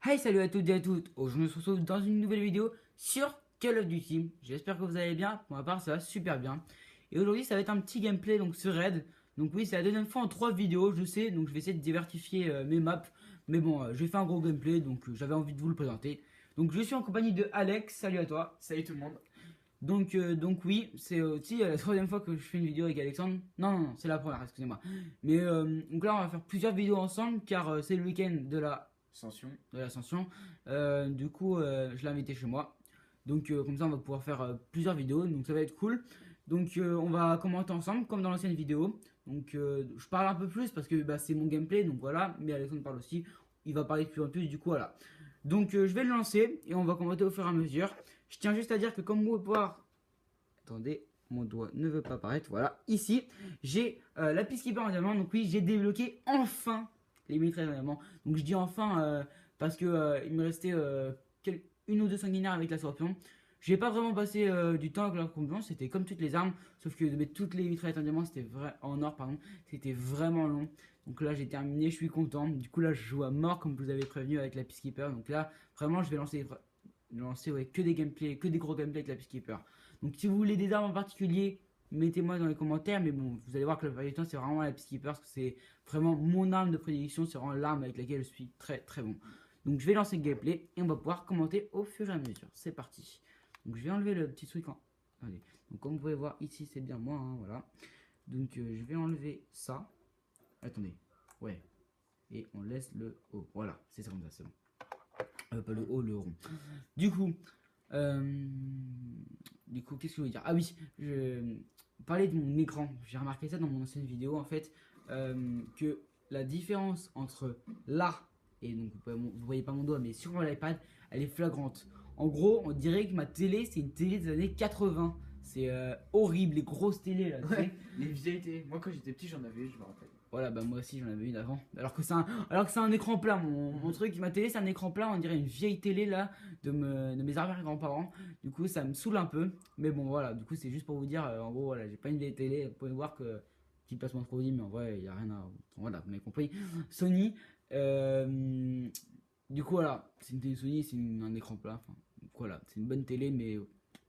Hey, salut à toutes et à toutes. Aujourd'hui on se retrouve dans une nouvelle vidéo sur Call of Duty. J'espère que vous allez bien. Pour ma part ça va super bien. Et aujourd'hui ça va être un petit gameplay donc sur Raid. Donc oui, c'est la deuxième fois en 3 vidéos, je sais. Donc je vais essayer de diversifier mes maps. Mais bon, j'ai fait un gros gameplay donc j'avais envie de vous le présenter. Donc je suis en compagnie de Alex. Salut à toi. Salut tout le monde. Donc oui, c'est aussi la troisième fois que je fais une vidéo avec Alexandre. Non, c'est la première, excusez-moi. Mais donc là on va faire plusieurs vidéos ensemble car c'est le week-end Ascension. de l'ascension. Du coup, je l'ai invité chez moi. Donc, comme ça, on va pouvoir faire plusieurs vidéos. Donc, ça va être cool. Donc, on va commenter ensemble, comme dans l'ancienne vidéo. Donc, je parle un peu plus parce que bah, c'est mon gameplay. Donc, voilà. Mais Alexandre parle aussi. Il va parler de plus en plus. Du coup, voilà. Donc, je vais le lancer et on va commenter au fur et à mesure. Je tiens juste à dire que, comme vous pouvez voir. Attendez. Mon doigt ne veut pas apparaître. Voilà. Ici, j'ai la Peacekeeper en diamant. Donc, oui, j'ai débloqué enfin les mitraillettes en diamant. Donc, je dis enfin parce que il me restait une ou deux sanguinaires avec la Scorpion. J'ai pas vraiment passé du temps avec la Scorpion, c'était comme toutes les armes, sauf que de mettre toutes les mitraillettes en diamant, c'était vrai en or pardon, c'était vraiment long. Donc là j'ai terminé, je suis content. Du coup là je joue à mort comme je vous avais prévenu avec la Peacekeeper. Donc là vraiment je vais lancer ouais, que des gameplays, que des gros gameplays avec la Peacekeeper. Donc si vous voulez des armes en particulier, mettez-moi dans les commentaires. Mais bon, vous allez voir que le plupart du temps c'est vraiment la Peacekeeper parce que c'est vraiment mon arme de prédilection, c'est vraiment l'arme avec laquelle je suis très très bon. Donc je vais lancer le gameplay et on va pouvoir commenter au fur et à mesure. C'est parti. Donc je vais enlever le petit truc en... Allez. Donc comme vous pouvez voir ici c'est bien moi, hein, voilà. Donc je vais enlever ça. Attendez. Ouais. Et on laisse le haut. Voilà, c'est ça comme ça, c'est bon. Pas le haut, le rond. Du coup, euh, qu'est-ce que je voulais dire? Ah oui, je parlais de mon écran. J'ai remarqué ça dans mon ancienne vidéo en fait, que la différence entre là et donc vous voyez pas mon doigt, mais sur l'iPad, elle est flagrante. En gros, on dirait que ma télé c'est une télé des années 80. C'est horrible, les grosses télés là, tu sais. Ouais, les vieilles télé. Moi quand j'étais petit j'en avais eu, je me rappelle. Voilà, bah moi aussi j'en avais une avant. Alors que c'est un écran plat, mon truc, ma télé c'est un écran plat, on dirait une vieille télé là de mes arrière-grands-parents. Du coup ça me saoule un peu. Mais bon voilà, du coup c'est juste pour vous dire, en gros voilà, j'ai pas une vieille télé. Vous pouvez voir que petit placement de produit, mais en vrai il y a rien à. Voilà, vous m'avez compris. Sony, du coup voilà, c'est une télé Sony, un écran plat. Enfin, donc, voilà, c'est une bonne télé, mais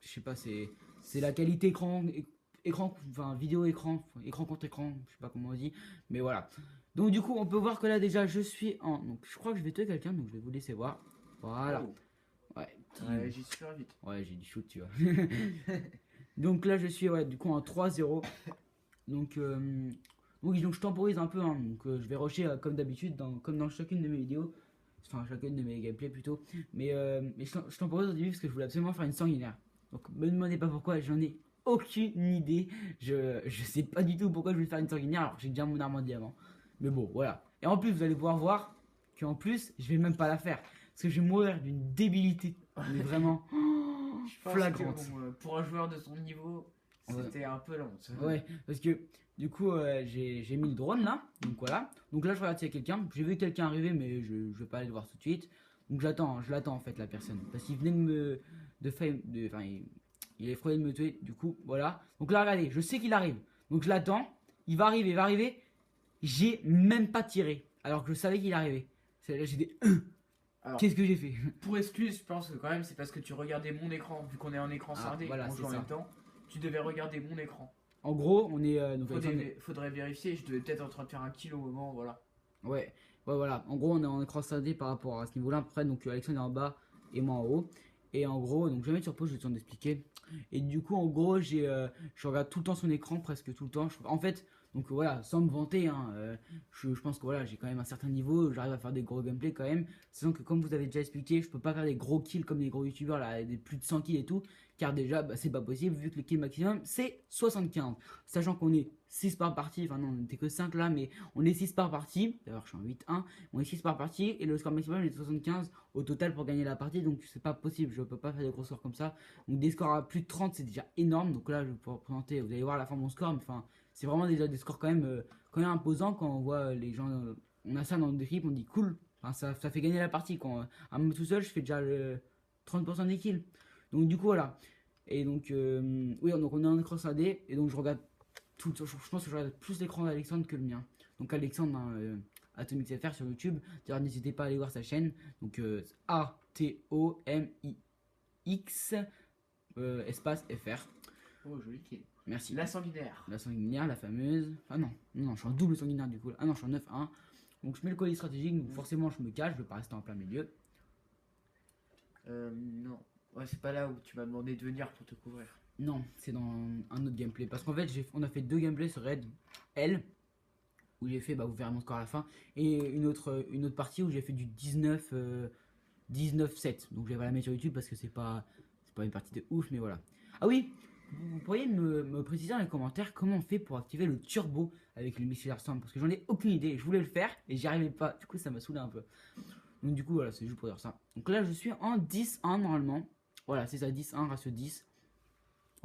je sais pas, c'est la qualité écran, enfin vidéo écran, écran contre écran, je sais pas comment on dit, mais voilà. Donc du coup, on peut voir que là déjà je suis en, donc je crois que je vais tuer quelqu'un, donc je vais vous laisser voir. Voilà. Oh, Ouais, ouais, j'y suis super vite. ouais, j'ai du shoot, tu vois. Donc là je suis ouais, du coup en 3-0. Donc oui, donc je temporise un peu, hein. Donc je vais rusher comme d'habitude, comme dans chacune de mes vidéos, enfin chacune de mes gameplays plutôt. Mais je temporise au début parce que je voulais absolument faire une sanguinaire. Donc me demandez pas pourquoi, j'en ai aucune idée. Je sais pas du tout pourquoi je voulais faire une sanguinaire alors que j'ai déjà mon arme en diamant. Mais bon, voilà. Et en plus, vous allez pouvoir voir qu'en plus, je vais même pas la faire. Parce que je vais mourir d'une débilité. Mais vraiment Je pense que flagrante. bon, pour un joueur de son niveau, Ouais. c'était un peu long. Ça. Ouais, parce que du coup, j'ai mis le drone là. Donc voilà. Donc là, je regarde s'il y a quelqu'un. J'ai vu quelqu'un arriver, mais je vais pas aller le voir tout de suite. Donc j'attends, hein, je l'attends en fait, la personne. Parce qu'il venait de me. Enfin, il est effrayé de me tuer. Du coup, voilà. Donc là, regardez, je sais qu'il arrive. Donc je l'attends. Il va arriver, il va arriver. J'ai même pas tiré. Alors que je savais qu'il arrivait. Là, j'ai des. Alors, Qu'est-ce que j'ai fait? pour excuse, je pense que quand même c'est parce que tu regardais mon écran, vu qu'on est en écran Ah, scindé, voilà, on c'est joue en ça. même temps. Tu devais regarder mon écran. En gros, on est. Donc, Faudrait vérifier, je devais peut-être en train de faire un kill au moment, voilà. ouais, ouais, voilà. En gros, on est en écran scindé par rapport à ce niveau-là. Après, donc Alexandre est en bas et moi en haut. Et en gros, donc je vais mettre sur pause, je vais le temps d'expliquer. Et du coup, en gros, je regarde tout le temps son écran, presque tout le temps. En fait, donc voilà, sans me vanter, hein, je pense que voilà, j'ai quand même un certain niveau, j'arrive à faire des gros gameplays quand même. Sachant que comme vous avez déjà expliqué, je peux pas faire des gros kills comme les gros youtubeurs, là, des plus de 100 kills et tout. Car déjà, bah, c'est pas possible, vu que le kill maximum, c'est 75. Sachant qu'on est 6 par partie, enfin non, on n'était que 5 là, mais on est 6 par partie. D'ailleurs, je suis en 8-1. On est 6 par partie et le score maximum est de 75 au total pour gagner la partie. Donc, c'est pas possible. Je peux pas faire des gros scores comme ça. Donc, des scores à plus de 30, c'est déjà énorme. Donc, là, je vais pouvoir présenter. Vous allez voir à la fin mon score. Mais enfin, c'est vraiment déjà des scores quand même imposants quand on voit les gens. On a ça dans notre équipe. On dit cool. Enfin, ça fait gagner la partie. Quand à moi tout seul, je fais déjà le 30% des kills. Donc, du coup, voilà. Et donc, oui, donc on est en écran AD. Et donc, je regarde tout. Je pense que je regarde plus l'écran d'Alexandre que le mien. Donc, Alexandre, hein, Atomix FR sur YouTube. D'ailleurs, n'hésitez pas à aller voir sa chaîne. Donc ATOMIX espace FR. Oh, joli kill. Merci. La sanguinaire. La sanguinaire, la fameuse. Ah non, non, je suis en double sanguinaire du coup. Ah non, je suis en 9-1. Donc je mets le collier stratégique, donc forcément je me cache, je ne veux pas rester en plein milieu. Non. Ouais, c'est pas là où tu m'as demandé de venir pour te couvrir. Non, c'est dans un autre gameplay. Parce qu'en fait, on a fait 2 gameplays sur Red L. Où j'ai fait, vous verrez mon score à la fin. Et une autre partie où j'ai fait du 19-7. Donc je vais la mettre sur YouTube parce que c'est pas une partie de ouf, mais voilà. Ah oui, vous pourriez me préciser dans les commentaires comment on fait pour activer le turbo avec le missile Airstone. Parce que j'en ai aucune idée. Je voulais le faire et j'y arrivais pas. Du coup, ça m'a saoulé un peu. Donc du coup, voilà, c'est juste pour dire ça. Donc là, je suis en 10-1 normalement. Voilà, c'est ça, 10-1, ratio 10.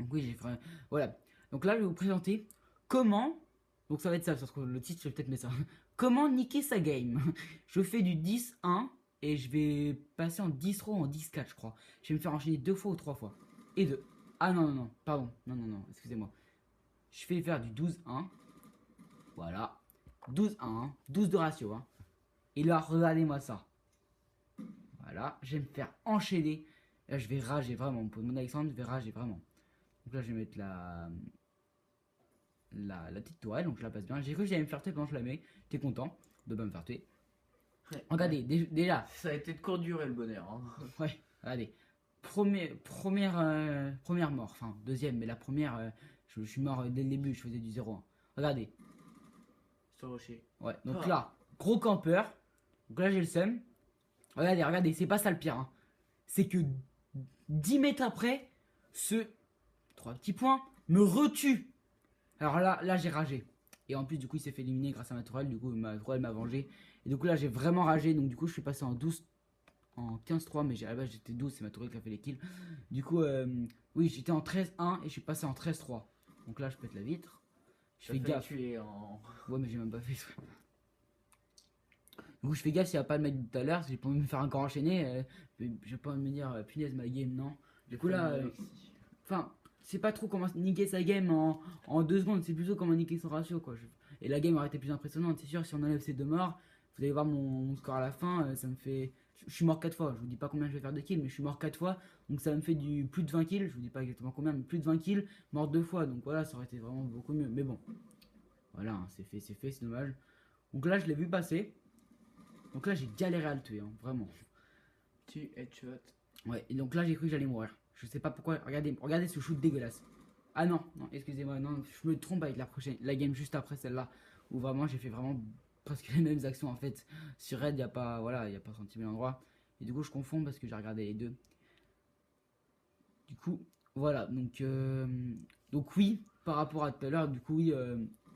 Donc oui, j'ai fait... Voilà. Donc là, je vais vous présenter comment... Donc ça va être ça, parce que le titre, je vais peut-être mettre ça. Comment niquer sa game. Je fais du 10-1 et je vais passer en 10-3 ou en 10-4, je crois. Je vais me faire enchaîner 2 fois ou 3 fois. Et 2. Ah non, non, non, pardon. Non, non, non, excusez-moi. Je vais faire du 12-1. Voilà. 12-1, 12 de ratio. Hein. Et là, regardez-moi ça. Voilà, je vais me faire enchaîner. Là, je vais rager vraiment. Pour mon Alexandre, je vais rager vraiment. Donc là, je vais mettre la petite tourelle, donc je la passe bien. J'ai cru que j'allais me faire tuer pendant que je la mets. J'étais content de pas me faire tuer. Ouais. Regardez, déjà. Ça a été de courte durée le bonheur. Hein. Ouais, regardez. Première mort, enfin deuxième, mais la première, je suis mort dès le début, je faisais du 0-1. Regardez. Sur le rocher. Ouais, donc là, gros campeur. Donc là, j'ai le seum. Regardez, c'est pas ça le pire. Hein. C'est que 10 mètres après, ce 3 petits points me retue. Alors là j'ai ragé. Et en plus, du coup, il s'est fait éliminer grâce à ma tourelle. Du coup, ma tourelle m'a vengé. Et du coup, là, j'ai vraiment ragé. Donc, du coup, je suis passé en 15-3. Mais à la base, j'étais 12. C'est ma tourelle qui a fait les kills. Du coup, oui, j'étais en 13-1 et je suis passé en 13-3. Donc là, je pète la vitre. Je fais gaffe. Ouais, mais j'ai même pas fait ça. Du coup, je fais gaffe s'il n'y a pas le mec de tout à l'heure. J'ai pas envie de me faire encore enchaîner. J'ai pas envie de me dire, punaise, ma game, non. Du coup, là, enfin. C'est pas trop comment niquer sa game en 2 secondes, c'est plutôt comment niquer son ratio quoi. Et la game aurait été plus impressionnante, c'est sûr. Si on enlève ces 2 morts, vous allez voir mon score à la fin, ça me fait. Je suis mort 4 fois, je vous dis pas combien je vais faire de kills, mais je suis mort 4 fois, donc ça me fait du plus de 20 kills, je vous dis pas exactement combien, mais plus de 20 kills, mort 2 fois, donc voilà, ça aurait été vraiment beaucoup mieux. Mais bon, voilà, hein, c'est fait, c'est dommage. Donc là, je l'ai vu passer, donc là, j'ai galéré à le tuer, hein, vraiment. Tu headshot. Ouais, et donc là, j'ai cru que j'allais mourir. Je sais pas pourquoi. Regardez ce shoot dégueulasse. Ah non, non, excusez-moi, non, je me trompe avec la game juste après celle-là. Où vraiment j'ai fait vraiment presque les mêmes actions en fait. Sur Red, il n'y a pas, voilà, il a pas 100 000 endroits. Et du coup, je confonds parce que j'ai regardé les deux. Du coup, voilà, donc oui, par rapport à tout à l'heure, du coup, oui,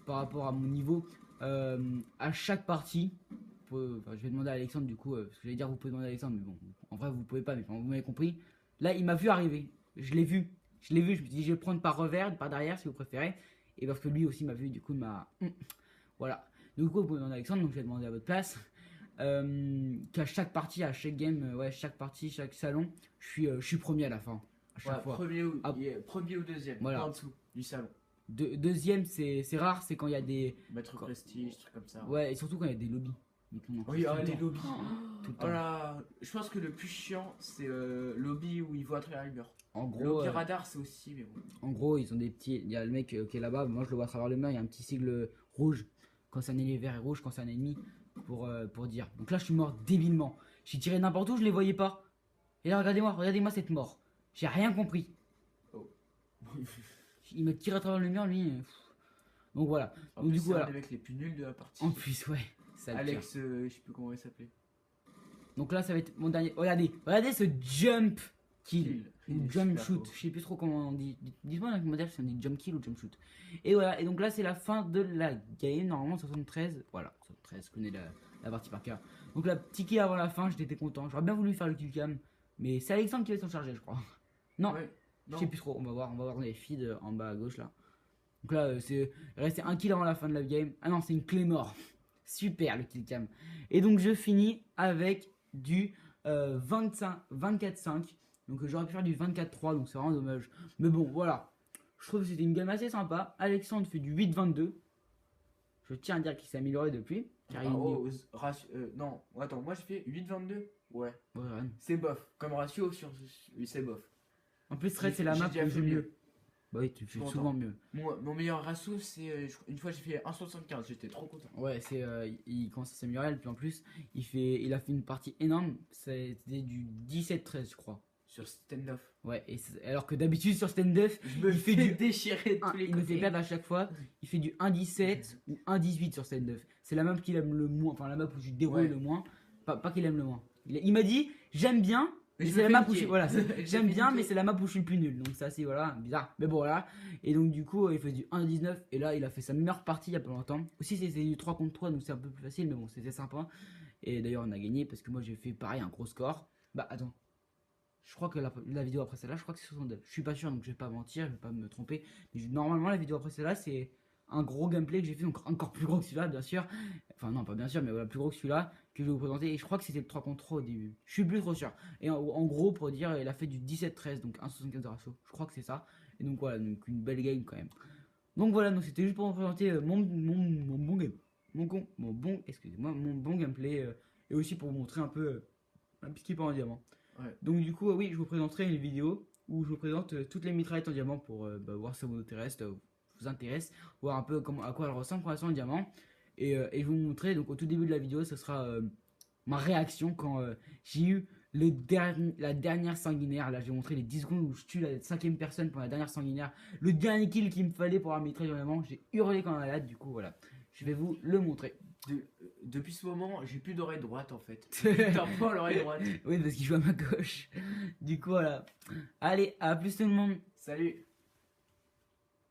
par rapport à mon niveau, à chaque partie, je vais demander à Alexandre du coup, parce que j'allais dire vous pouvez demander à Alexandre, mais bon, en vrai vous pouvez pas, mais vous m'avez compris. Là, il m'a vu arriver. Je l'ai vu. Je me suis dit, je vais le prendre par revers, par derrière, si vous préférez. Et parce que lui aussi m'a vu, du coup, il m'a. Voilà. Du coup, vous pouvez demander à Alexandre, donc je vais demander à votre place. Qu'à chaque partie, à chaque game, chaque partie, chaque salon, je suis premier à la fin. À chaque fois. Premier ou deuxième, voilà. En dessous du salon. Deuxième, c'est rare, c'est quand il y a des. Maître prestige, trucs comme ça. Ouais, et surtout quand il y a des lobbies. Oui, les lobbies. Voilà, je pense que le plus chiant, c'est lobby où il voit à travers le mur. En gros, lobby radar, c'est aussi, mais bon. En gros, ils ont des petits. Il y a le mec qui est là-bas, moi je le vois à travers le mur, il y a un petit sigle rouge quand c'est un ennemi, vert et rouge quand c'est un ennemi pour dire. Donc là, je suis mort débilement. J'ai tiré n'importe où, je les voyais pas. Et là, regardez-moi cette mort. J'ai rien compris. Oh. Il m'a tiré à travers le mur, lui. Donc voilà. En Donc plus, du coup, c'est un des mecs les plus nuls de la partie. En plus, ouais. Alex, je sais plus comment il s'appelait. Donc là, ça va être mon dernier. Regardez ce jump kill. Ou jump shoot. Je sais plus trop comment on dit. Dites-moi dans les commentaires si on dit jump kill ou jump shoot. Et voilà. Et donc là, c'est la fin de la game. Normalement, 73. Voilà. 73. Je connais la partie par cœur. Donc la petit kill avant la fin, j'étais content. J'aurais bien voulu faire le kill cam. Mais c'est Alexandre qui va s'en charger, je crois. Non. Ouais, je sais plus trop. On va voir dans les feeds en bas à gauche là. Donc là, c'est resté un kill avant la fin de la game. Ah non, c'est une clé mort. Super le kill cam. Et donc je finis avec du 24-5. Donc j'aurais pu faire du 24-3, donc c'est vraiment dommage. Mais bon, voilà. Je trouve que c'était une game assez sympa. Alexandre fait du 8-22. je tiens à dire qu'il s'est amélioré depuis. Car non, attends, moi j'ai fait 8,22. Ouais. Ouais. C'est bof. Comme ratio, c'est bof. En plus, Thread, c'est la map que j'aime mieux. Bah oui, tu fais souvent mieux. Mon meilleur ratio, c'est. Une fois, j'ai fait 1,75. J'étais trop content. Ouais, il commence à s'améliorer. Puis en plus, il a fait une partie énorme. C'était du 17-13, je crois. Sur stand-off. Ouais, alors que d'habitude, sur stand-off, il fait du déchirer tous les côtés. Il me fait perdre à chaque fois. Il fait du 1,17 ou 1,18 sur stand-off. C'est la map qu'il aime le moins. Enfin, la map où je déroule le moins. Pas qu'il aime le moins. Il m'a dit, j'aime bien. Mais c'est la map où j'aime bien, mais c'est la map où je suis le plus nul. Donc ça, c'est voilà, bizarre. Mais bon, voilà. Et donc du coup, il fait du 1,19. Et là, il a fait sa meilleure partie il y a pas longtemps. Aussi, c'était du 3 contre 3, donc c'est un peu plus facile. Mais bon, c'était sympa. Et d'ailleurs, on a gagné parce que moi, j'ai fait pareil, un gros score. Bah, attends. Je crois que la vidéo après celle-là, je crois que c'est 69. Je suis pas sûr, donc je vais pas mentir, je vais pas me tromper. Mais normalement, la vidéo après celle-là, c'est un gros gameplay que j'ai fait, donc encore plus gros que celui-là, bien sûr. Enfin, non, pas bien sûr, mais voilà, plus gros que celui-là, que je vais vous présenter. Et je crois que c'était le 3 contre 3 au début. Je suis plus trop sûr. Et en gros, pour dire, il a fait du 17-13, donc 1,75 de ratio. Je crois que c'est ça. Et donc voilà, donc une belle game quand même. Donc voilà, donc c'était juste pour vous présenter mon bon game. Mon bon gameplay. Et aussi pour vous montrer un peu un petit peu en diamant. Ouais. Donc du coup, oui, je vous présenterai une vidéo où je vous présente toutes les mitraillettes en diamant pour voir si ça vous intéresse, voir un peu à quoi elles ressemblent quand elles sont en diamant. Et je vais vous montrer, donc au tout début de la vidéo, ce sera ma réaction quand j'ai eu la dernière sanguinaire. Là, je vais montrer les 10 secondes où je tue la 5ème personne pour la dernière sanguinaire. Le dernier kill qu'il me fallait pour avoir mitraille en diamant. J'ai hurlé comme un malade, du coup, voilà. Je vais vous le montrer. Depuis ce moment, j'ai plus d'oreille droite en fait. T'as pas l'oreille droite. Oui, parce qu'il joue à ma gauche. Du coup, voilà. Allez, à plus tout le monde. Salut.